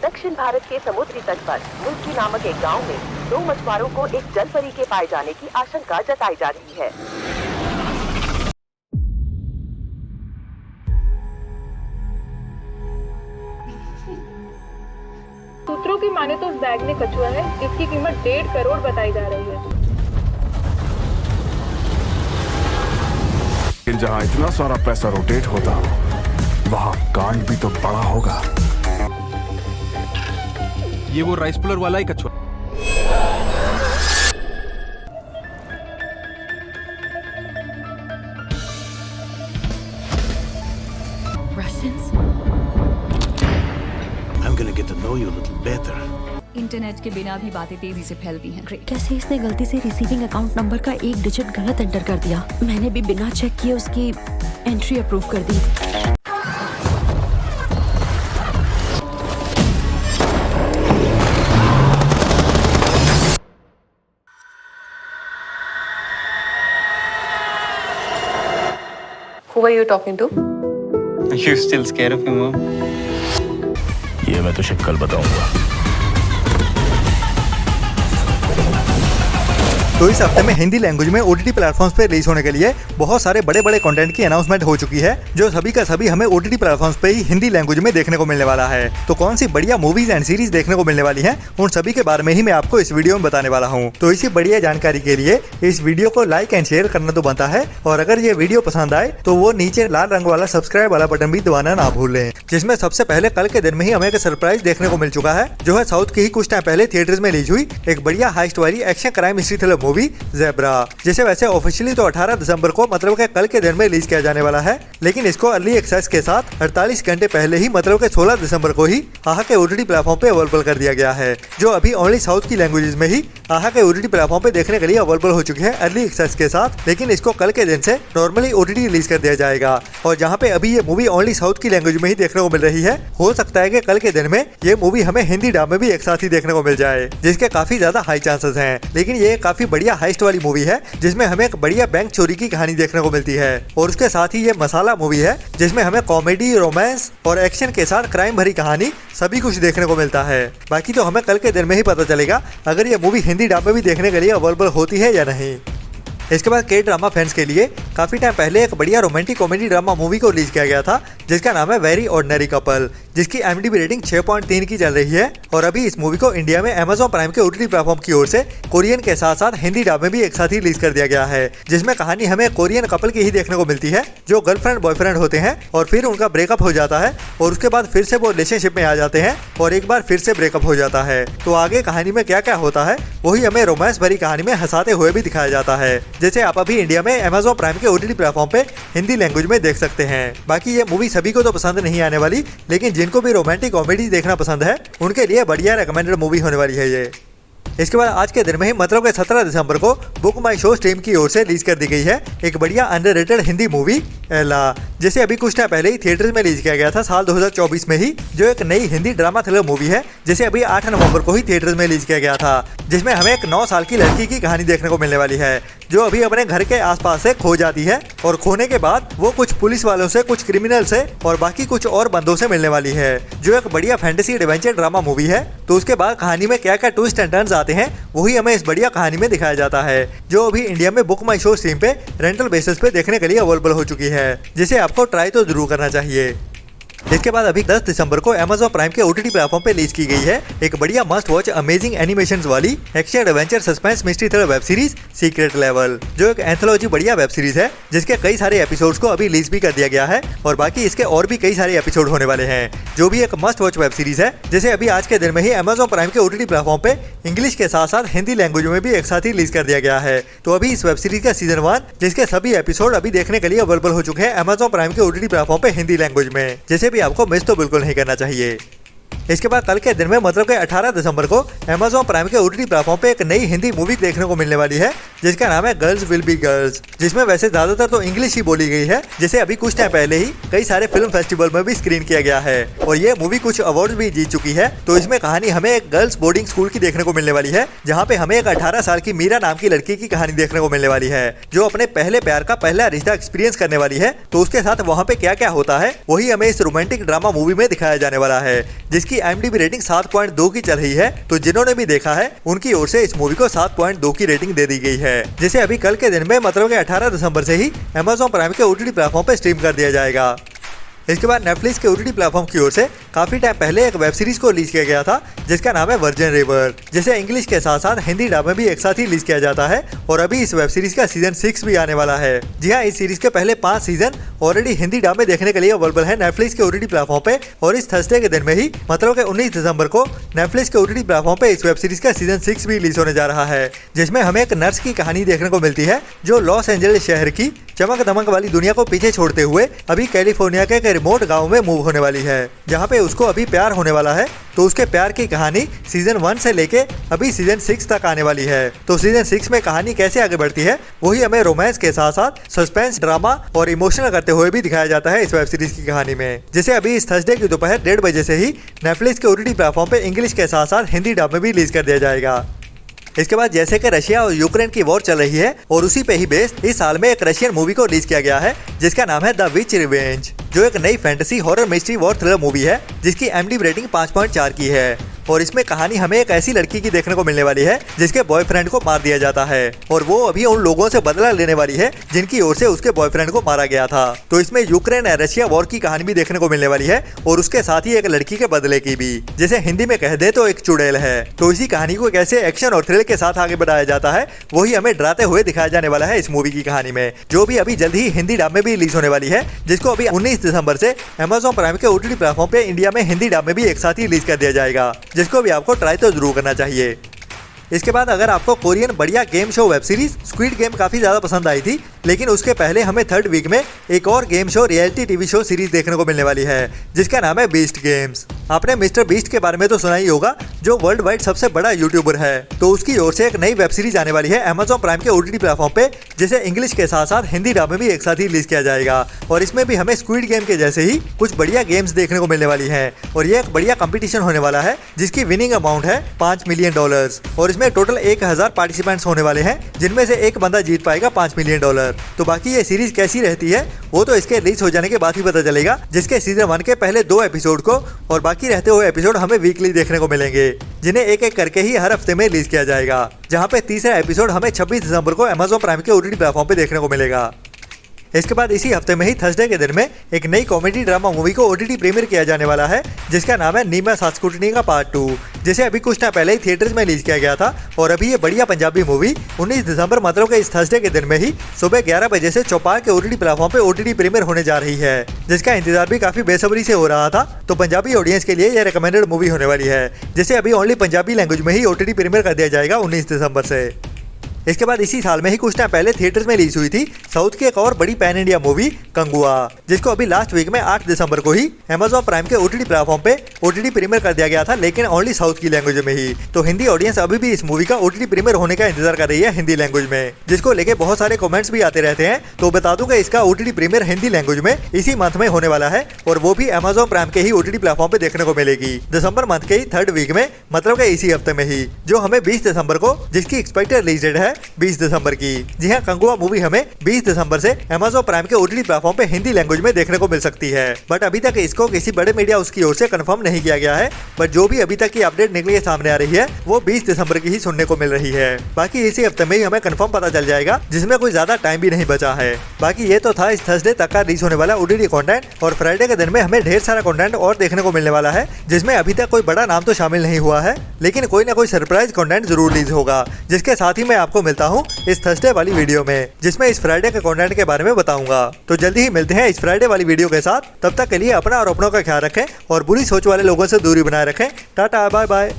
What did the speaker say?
दक्षिण भारत के समुद्री तट पर मुल्की नामक एक गांव में 2 मछुआरों को एक जलपरी के पाए जाने की आशंका जताई जा रही है। सूत्रों की माने तो उस बैग में कछुआ है, इसकी कीमत 1.5 करोड़ बताई जा रही है। जहाँ इतना सारा पैसा रोटेट होता वहाँ कांड भी तो बड़ा होगा। ये वो राइस पुलर वाला ही कछुआ। Russians? I'm gonna get to know you a little better. Internet के बिना भी बातें तेजी से फैलती हैं। कैसे इसने गलती से रिसीविंग अकाउंट नंबर का 1 डिजिट गलत एंटर कर दिया। मैंने भी बिना चेक किए उसकी एंट्री अप्रूव कर दी। Who are you talking to? Are you still scared of him, Mom? ये मैं तो शक्ल बताऊंगा। तो इस हफ्ते में हिंदी लैंग्वेज में OTT प्लेटफॉर्म्स पे रिलीज होने के लिए बहुत सारे बड़े बड़े कंटेंट की अनाउंसमेंट हो चुकी है, जो सभी का सभी हमें OTT प्लेटफॉर्म्स पे ही हिंदी लैंग्वेज में देखने को मिलने वाला है। तो कौन सी बढ़िया मूवीज एंड सीरीज देखने को मिलने वाली हैं, उन सभी के बारे में ही मैं आपको इस वीडियो में बताने वाला हूँ। तो इसी बढ़िया जानकारी के लिए इस वीडियो को लाइक एंड शेयर करना तो बनता है, और अगर ये वीडियो पसंद आए तो वो नीचे लाल रंग वाला सब्सक्राइब वाला बटन भी दबाना ना भूलें। जिसमें सबसे पहले कल के दिन में ही हमें एक सरप्राइज देखने को मिल चुका है, जो है साउथ की ही कुछ टाइम पहले थिएटर्स में रिलीज हुई एक बढ़िया हाइस्ट वाली action crime mystery thriller movie zebra, जिसे वैसे ऑफिशियली तो 18 दिसंबर को मतलब के कल के दिन में रिलीज किया जाने वाला है, लेकिन इसको अर्ली एक्सेस के साथ 48 घंटे पहले ही मतलब के 16 दिसंबर को ही आहा के OTT प्लेटफॉर्म पे अवेलेबल कर दिया गया है, जो अभी ओनली साउथ की लैंग्वेजेस में ही आहा के OTT प्लेटफॉर्म पे देखने के लिए अवेलेबल हो चुकी है अर्ली एक्सेस के साथ। लेकिन इसको कल के दिन से नॉर्मली OTT रिलीज कर दिया जाएगा, और जहाँ पे अभी ये मूवी ओनली साउथ की लैंग्वेज में ही देखने को मिल रही है, हो सकता है कि कल के दिन में ये मूवी हमें हिंदी डब में भी एक साथ ही देखने को मिल जाए, जिसके काफी ज्यादा हाई चांसेस हैं। लेकिन ये काफी बढ़िया हाइस्ट वाली मूवी है, जिसमें हमें एक बढ़िया बैंक चोरी की कहानी देखने को मिलती है, और उसके साथ ही ये मसाला मूवी है, जिसमें हमें कॉमेडी, रोमांस और एक्शन के साथ क्राइम भरी कहानी सभी कुछ देखने को मिलता है। बाकी तो हमें कल के दिन में ही पता चलेगा अगर ये मूवी हिंदी डब में भी देखने के लिए अवेलेबल होती है या नहीं। इसके बाद के ड्रामा फैंस के लिए काफी टाइम पहले एक बढ़िया रोमांटिक कॉमेडी ड्रामा मूवी को रिलीज किया गया था, जिसका नाम है वेरी ऑर्डिनरी कपल, जिसकी IMDb रेटिंग 6.3 की चल रही है। और अभी इस मूवी को इंडिया में Amazon प्राइम के OTT प्लेटफॉर्म की ओर से कोरियन के साथ साथ हिंदी डब में भी एक साथ ही रिलीज कर दिया गया है, जिसमें कहानी हमें कोरियन कपल की ही देखने को मिलती है, जो गर्लफ्रेंड बॉयफ्रेंड होते हैं और फिर उनका ब्रेकअप हो जाता है, और उसके बाद फिर से वो रिलेशनशिप में आ जाते हैं और एक बार फिर से ब्रेकअप हो जाता है। तो आगे कहानी में क्या क्या होता है वही हमें रोमांस भरी कहानी में हंसाते हुए भी दिखाया जाता है, जैसे आप अभी इंडिया में Amazon प्राइम के OTT प्लेटफॉर्म पे हिंदी लैंग्वेज में देख सकते हैं। बाकी ये मूवी सभी को तो पसंद नहीं आने वाली, लेकिन जिनको भी रोमांटिक कॉमेडी देखना पसंद है उनके लिए बढ़िया रेकमेंडेड मूवी होने वाली है ये। इसके बाद आज के दिन में ही मतलब के 17 दिसंबर को बुक माई शो स्ट्रीम की ओर से रिलीज कर दी गई है एक बढ़िया अंडररेटेड हिंदी मूवी एला, जिसे अभी कुछ टाइम पहले ही थिएटर्स में रिलीज किया गया था साल 2024 में ही, जो एक नई हिंदी ड्रामा थ्रिलर मूवी है, जिसे अभी 8 नवंबर को ही थिएटर्स में रिलीज किया गया था, जिसमें हमें एक 9 साल की लड़की की कहानी देखने को मिलने वाली है, जो अभी अपने घर के आसपास से खो जाती है, और खोने के बाद वो कुछ पुलिस वालों से, कुछ क्रिमिनल से और बाकी कुछ और बंदों से मिलने वाली है, जो एक बढ़िया फैंटेसी एडवेंचर ड्रामा मूवी है। तो उसके बाद कहानी में क्या क्या ट्विस्ट एंड टर्न्स आते हैं वही हमें इस बढ़िया कहानी में दिखाया जाता है, जो अभी इंडिया में बुक माई शो स्ट्रीम पे रेंटल बेसिस पे देखने के लिए अवेलेबल हो चुकी है, जिसे आपको ट्राई तो जरूर करना चाहिए। इसके बाद अभी 10 दिसंबर को Amazon प्राइम के OTT प्लेटफॉर्म पे रिलीज की गई है एक बढ़िया मस्ट वॉच अमेजिंग एनिमेशंस वाली action adventure suspense mystery thriller web series secret level, जो एक एंथोलॉजी बढ़िया वेब सीरीज है, जिसके कई सारे एपिसोड्स को अभी रिलीज भी कर दिया गया है, और बाकी इसके और भी कई सारे एपिसोड होने वाले हैं, जो भी एक मस्ट वॉच वेब सीरीज है, जिसे अभी आज के दिन में ही Amazon प्राइम के OTT प्लेटफॉर्म पे इंग्लिश के साथ साथ हिंदी लैंग्वेज में भी एक साथ ही रिलीज कर दिया गया है। तो अभी इस वेब सीरीज का सीजन 1 जिसके सभी एपिसोड अभी देखने के लिए अवेलेबल हो चुके हैं Amazon प्राइम के OTT प्लेटफॉर्म पे हिंदी लैंग्वेज में, जिसे भी आपको मिस तो बिल्कुल नहीं करना चाहिए। इसके बाद कल के दिन में मतलब के 18 दिसंबर को Amazon प्राइम के OTT प्लेटफॉर्म पे एक नई हिंदी मूवी देखने को मिलने वाली है, जिसका नाम है गर्ल्स विल बी गर्ल्स, जिसमें वैसे ज्यादातर तो इंग्लिश ही बोली गई है, जिसे अभी कुछ टाइम पहले ही कई सारे फिल्म फेस्टिवल में भी स्क्रीन किया गया है और ये मूवी कुछ अवार्ड भी जीत चुकी है। तो इसमें कहानी हमें एक गर्ल्स बोर्डिंग स्कूल की देखने को मिलने वाली है, जहाँ पे हमें एक 18 साल की मीरा नाम की लड़की की कहानी देखने को मिलने वाली है, जो अपने पहले प्यार का पहला रिश्ता एक्सपीरियंस करने वाली है। तो उसके साथ वहाँ पे क्या क्या होता है वही हमें इस रोमांटिक ड्रामा मूवी में दिखाया जाने वाला है, जिसकी IMDb रेटिंग 7.2 की चल रही है। तो जिन्होंने भी देखा है उनकी ओर से इस मूवी को 7.2 की रेटिंग दे दी गई है, जिसे अभी कल के दिन में मतलब कि 18 दिसंबर से ही Amazon प्राइम के OTT प्लेटफॉर्म पे स्ट्रीम कर दिया जाएगा। इसके बाद नेटफ्लिक्स के OTT प्लेटफॉर्म की ओर से काफी टाइम पहले एक वेब सीरीज को रिलीज किया गया था, जिसका नाम है वर्जिन रिवर, जिसे इंग्लिश के साथ साथ हिंदी डब में भी एक साथ ही रिलीज किया जाता है और अभी इस वेब सीरीज का सीजन 6 भी आने वाला है। जी हाँ, इस सीरीज के पहले 5 सीजन ऑलरेडी हिंदी डब में देखने के लिए अवेलेबल है नेटफ्लिक्स के OTT प्लेटफॉर्म पे और इस थर्सडे के दिन में ही मतलब कि 19 दिसंबर को नेटफ्लिक्स के OTT प्लेटफॉर्म पे इस वेब सीरीज का सीजन 6 भी रिलीज होने जा रहा है, जिसमें हमें एक नर्स की कहानी देखने को मिलती है जो लॉस एंजलिस शहर की चमक दमक वाली दुनिया को पीछे छोड़ते हुए अभी कैलिफोर्निया के एक रिमोट गांव में मूव होने वाली है, जहां पे उसको अभी प्यार होने वाला है। तो उसके प्यार की कहानी सीजन 1 से लेके अभी सीजन 6 तक आने वाली है। तो सीजन 6 में कहानी कैसे आगे बढ़ती है वही हमें रोमांस के साथ साथ सस्पेंस, ड्रामा और इमोशनल करते हुए भी दिखाया जाता है इस वेब सीरीज की कहानी में, जिसे अभी इस थर्सडे की दोपहर 1:30 बजे से ही नेटफ्लिक्स के OTT प्लेटफॉर्म पे इंग्लिश के साथ साथ हिंदी डब में भी रिलीज कर दिया जाएगा। इसके बाद जैसे कि रशिया और यूक्रेन की वॉर चल रही है और उसी पे ही बेस्ड इस साल में एक रशियन मूवी को रिलीज किया गया है, जिसका नाम है द विच रिवेंज, जो एक नई fantasy horror mystery war thriller movie है, जिसकी IMDb रेटिंग 5.4 की है। और इसमें कहानी हमें एक ऐसी लड़की की देखने को मिलने वाली है जिसके बॉयफ्रेंड को मार दिया जाता है और वो अभी उन लोगों से बदला लेने वाली है जिनकी ओर से उसके बॉयफ्रेंड को मारा गया था। तो इसमें यूक्रेन और रशिया वॉर की कहानी भी देखने को मिलने वाली है और उसके साथ ही एक लड़की के बदले की भी, जिसे हिंदी में कह दे तो एक चुड़ैल है। तो इसी कहानी को कैसे एक्शन और थ्रिल के साथ आगे बढ़ाया जाता है वही हमें डराते हुए दिखाया जाने वाला है इस मूवी की कहानी में, जो भी अभी जल्द ही हिंदी डब में भी रिलीज होने वाली है, जिसको अभी 19 दिसंबर से Amazon प्राइम के OTT प्लेटफॉर्म पे इंडिया में हिंदी डब में भी एक साथ ही रिलीज कर दिया जाएगा, जिसको भी आपको ट्राई तो जरूर करना चाहिए। इसके बाद अगर आपको कोरियन बढ़िया game show web series squid game काफी ज्यादा पसंद आई थी, लेकिन उसके पहले हमें 3rd वीक में एक और game show reality TV show series देखने को मिलने वाली है, जिसका नाम है बीस्ट गेम्स। आपने मिस्टर बीस्ट के बारे में तो सुना ही होगा, जो वर्ल्ड वाइड सबसे बड़ा यूट्यूबर है। तो उसकी ओर से एक नई वेब सीरीज आने वाली है Amazon प्राइम के OTT प्लेटफॉर्म पे, जिसे इंग्लिश के साथ साथ हिंदी डब में भी एक साथ ही रिलीज किया जाएगा और इसमें भी हमें स्क्विड गेम के जैसे ही कुछ बढ़िया गेम्स देखने को मिलने वाली है और ये एक बढ़िया कंपटीशन होने वाला है, जिसकी विनिंग अमाउंट है $5 मिलियन और इसमें टोटल 1000 पार्टिसिपेंट्स होने वाले हैं, जिनमें से एक बंदा जीत पाएगा $5 मिलियन। तो बाकी ये सीरीज कैसी रहती है वो तो इसके रिलीज हो जाने के बाद ही पता चलेगा, जिसके सीजन 1 के पहले 2 एपिसोड को और बाकी रहते हुए एपिसोड हमें वीकली देखने को मिलेंगे, जिन्हें एक एक करके ही हर हफ्ते में रिलीज किया जाएगा, जहां पे तीसरा एपिसोड हमें 26 दिसंबर को Amazon प्राइम के OTT प्लेटफॉर्म पे देखने को मिलेगा। इसके बाद इसी हफ्ते में ही थर्सडे के दिन में एक नई कॉमेडी ड्रामा मूवी को OTT प्रीमियर किया जाने वाला है, जिसका नाम है नीमा सास्कुटनी का पार्ट 2, जिसे अभी कुछ टाइम पहले ही थिएटर्स में रिलीज किया गया था और अभी ये बढ़िया पंजाबी मूवी 19 दिसंबर मतलब के इस थर्सडे के दिन में ही सुबह 11 बजे से चौपाल के OTT प्लेटफॉर्म पे OTT प्रीमियर होने जा रही है, जिसका इंतजार भी काफी बेसब्री से हो रहा था। तो पंजाबी ऑडियंस के लिए यह रिकमेंडेड मूवी होने वाली है, जिसे अभी ओनली पंजाबी लैंग्वेज में ही OTT प्रीमियर कर दिया जाएगा 19 दिसंबर से। इसके बाद इसी साल में ही कुछ टाइम पहले थिएटर्स में रिलीज हुई थी साउथ की एक और बड़ी पैन इंडिया मूवी कंगुआ, जिसको अभी लास्ट वीक में 8 दिसंबर को ही Amazon प्राइम के OTT प्लेटफॉर्म पे OTT प्रीमियर कर दिया गया था, लेकिन ओनली साउथ की लैंग्वेज में ही। तो हिंदी ऑडियंस अभी भी इस मूवी का OTT प्रीमियर होने का इंतजार कर रही है हिंदी लैंग्वेज में, जिसको लेके बहुत सारे कमेंट्स भी आते रहते हैं। तो बता दूं कि इसका OTT प्रीमियर हिंदी लैंग्वेज में इसी मंथ में होने वाला है और वो भी Amazon प्राइम के ही OTT प्लेटफॉर्म पे देखने को मिलेगी दिसंबर मंथ के ही 3rd वीक में, मतलब कि इसी हफ्ते में ही, जो हमें 20 दिसंबर को, जिसकी एक्सपेक्टेड रिलीज डेट है 20 दिसंबर की। जी हाँ, कंगुआ मूवी हमें 20 दिसंबर से Amazon प्राइम के OTT प्लेटफॉर्म पे हिंदी लैंग्वेज में देखने को मिल सकती है, बट अभी तक इसको किसी बड़े मीडिया उसकी ओर से कंफर्म नहीं किया गया है। बट जो भी अभी तक की अपडेट निकली सामने आ रही है वो 20 दिसंबर की ही सुनने को मिल रही है। बाकी इसी हफ्ते में ही हमें कंफर्म पता चल जाएगा, जिसमें कोई ज्यादा टाइम भी नहीं बचा है। बाकी ये तो था इस थर्सडे तक का रिलीज होने वाला OTT कंटेंट, और फ्राइडे के दिन में हमें ढेर सारा कंटेंट और देखने को मिलने वाला है, जिसमें अभी तक कोई बड़ा नाम तो शामिल नहीं हुआ है, लेकिन कोई ना कोई सरप्राइज कंटेंट जरूर रिलीज होगा, जिसके साथ ही मैं आपको मिलता हूँ इस थर्सडे वाली वीडियो में, जिसमें इस फ्राइडे के कंटेंट के बारे में बताऊंगा। तो जल्दी ही मिलते हैं इस फ्राइडे वाली वीडियो के साथ। तब तक के लिए अपना और अपनों का ख्याल रखें और बुरी सोच वाले लोगों से दूरी बनाए रखें। Tata, bye bye.